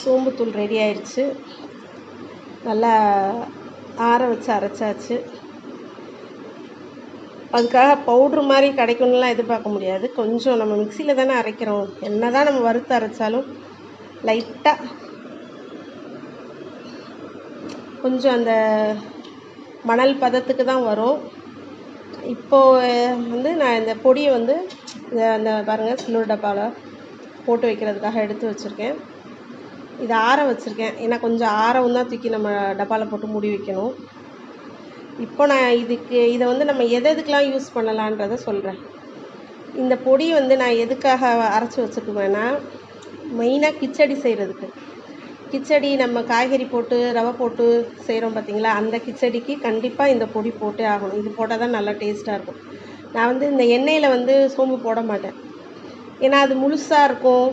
சோம்புத்தூள் ready ஆயிடுச்சு. நல்லா ஆற வச்சு அரைச்சாச்சு. அதுக்காக பவுட்ரு மாதிரி கிடைக்கணும்லாம் எதிர்பார்க்க முடியாது. கொஞ்சம் நம்ம மிக்சியில் தானே அரைக்கிறோம், என்ன தான் நம்ம வறுத்து அரைச்சாலும் லைட்டாக கொஞ்சம் அந்த மணல் பதத்துக்கு தான் வரும். இப்போது நான் இந்த பொடியை அந்த பாருங்கள் சில்வர் டப்பாவில் போட்டு வைக்கிறதுக்காக எடுத்து வச்சுருக்கேன். இதை ஆற வச்சுருக்கேன். ஏன்னா கொஞ்சம் ஆறவும் தான் தூக்கி நம்ம டப்பாவில் போட்டு மூடி வைக்கணும். இப்போ நான் இதை நம்ம எதுக்கெலாம் யூஸ் பண்ணலான்றதை சொல்கிறேன். இந்த பொடி நான் எதுக்காக அரைச்சி வச்சுக்குவேன்னா, மெயினாக கிச்சடி செய்கிறதுக்கு. கிச்சடி நம்ம காய்கறி போட்டு ரவை போட்டு செய்கிறோம் பார்த்திங்களா, அந்த கிச்சடிக்கு கண்டிப்பாக இந்த பொடி போட்டே ஆகணும். இது போட்டால் தான் நல்லா டேஸ்ட்டாக இருக்கும். நான் இந்த எண்ணெயில் சோம்பு போட மாட்டேன். ஏன்னா அது முழுசாக இருக்கும்,